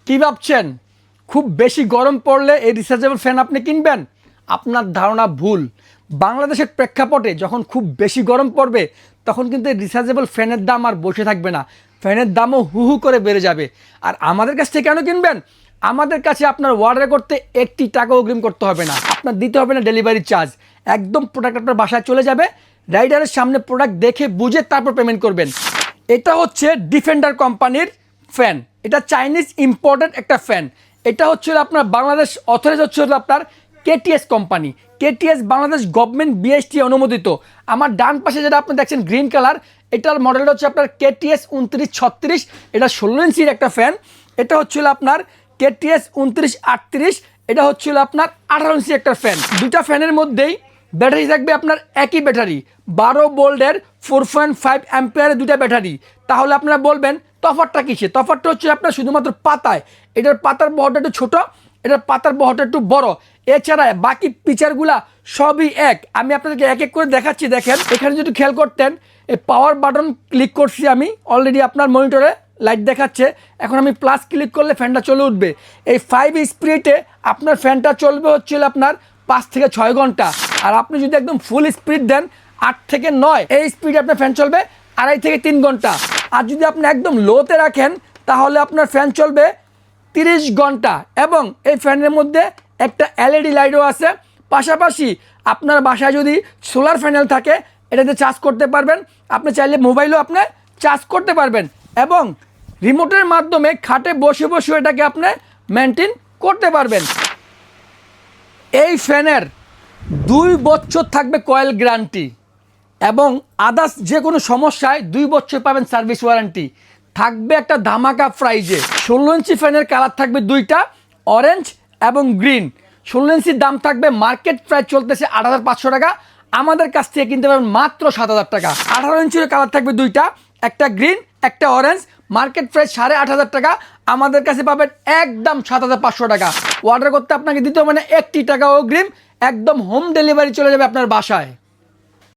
কি ভাবছেন খুব বেশি গরম পড়লে এই রিচার্জেবল ফ্যান আপনি কিনবেন? আপনার ধারণা ভুল। বাংলাদেশের প্রেক্ষাপটে যখন খুব বেশি গরম পড়বে তখন কিন্তু এই রিচার্জেবল ফ্যানের দাম আর বসে থাকবে না, ফ্যানের দামও হু হু করে বেড়ে যাবে। আর আমাদের কাছ থেকে কেন কিনবেন? আমাদের কাছে আপনার অর্ডার করতে 1 টাকা অগ্রিম করতে হবে না, আপনার দিতে হবে না ডেলিভারি চার্জ। একদম প্রোডাক্ট আপনার বাসায় চলে যাবে, রাইডারের সামনে প্রোডাক্ট দেখে বুঝে তারপর পেমেন্ট করবেন। এটা হচ্ছে ডিফেন্ডার কোম্পানির ফ্যান, এটা চাইনিজ ইম্পোর্টেড একটা ফ্যান। এটা হচ্ছে আপনার বাংলাদেশ অথরাইজ হচ্ছে আপনার KTS company. KTS Bangladesh government BST অনুমোদিত। আমার ডান পাশে যেটা আপনি দেখছেন গ্রিন কালার, এটার মডেলটা হচ্ছে আপনার কেটিএস 2936। এটা 16 ইঞ্চির একটা ফ্যান। এটা হচ্ছিল আপনার কেটিএস 2938, এটা হচ্ছিল আপনার 18 ইঞ্চি একটা ফ্যান। দুটা ফ্যানের মধ্যেই ব্যাটারি থাকবে আপনার একই ব্যাটারি, 12 ভোল্টের 4.5 অ্যাম্পিয়ারের দুটা ব্যাটারি। তাহলে আপনারা বলবেন তফাৎটা কিসে? তফাৎটা হচ্ছে আপনার শুধুমাত্র পাতায়। এটার পাতার বহরটা একটু ছোটো, এটার পাতার বহরটা একটু বড়। এছাড়া বাকি ফিচারগুলা সবই এক। আমি আপনাদেরকে এক এক করে দেখাচ্ছি। দেখেন এখানে যদি খেয়াল করতেন, এই পাওয়ার বাটন ক্লিক করছি আমি, অলরেডি আপনার মনিটরে লাইট দেখাচ্ছে। এখন আমি প্লাস ক্লিক করলে ফ্যানটা চলে উঠবে। এই 5 স্পিডে আপনার ফ্যানটা চলবে হচ্ছিল আপনার 5 থেকে 6 ঘন্টা। আর আপনি যদি একদম ফুল স্পিড দেন 8 থেকে 9, এই স্পিডে আপনার ফ্যান চলবে 2.5 থেকে 3 ঘন্টা। আর যদি আপনি একদম লোতে রাখেন তাহলে আপনার ফ্যান চলবে 30 ঘন্টা। এবং এই ফ্যানের মধ্যে একটা এলইডি লাইটও আছে। পাশাপাশি আপনার বাসায় যদি সোলার প্যানেল থাকে এটাতে চার্জ করতে পারবেন। আপনি চাইলে মোবাইলও আপনি চার্জ করতে পারবেন এবং রিমোটের মাধ্যমে খাটে বসে বসে এটাকে আপনি মেনটেন করতে পারবেন। এই ফ্যানের 2 বছর থাকবে কয়েল গ্যারান্টি এবং আদার্স যে কোনো সমস্যায় 2 বছর পাবেন সার্ভিস ওয়ারেন্টি। থাকবে একটা ধামাকা প্রাইজে। 16 ইঞ্চি ফ্যানের কালার থাকবে 2টা, অরেঞ্জ এবং গ্রিন। 16 ইঞ্চির দাম থাকবে মার্কেট প্রাইস চলতেছে 8,500 টাকা, আমাদের কাছ থেকে কিনতে পারবেন মাত্র 7,000 টাকা। 18 ইঞ্চির কালার থাকবে 2টা, একটা গ্রিন একটা অরেঞ্জ, মার্কেট প্রাইস 8,500 টাকা, আমাদের কাছে পাবেন একদম 7,500 টাকা। অর্ডার করতে আপনাকে দিতে হবে না 1 টাকা অগ্রিম, একদম হোম ডেলিভারি চলে যাবে আপনার বাসায়।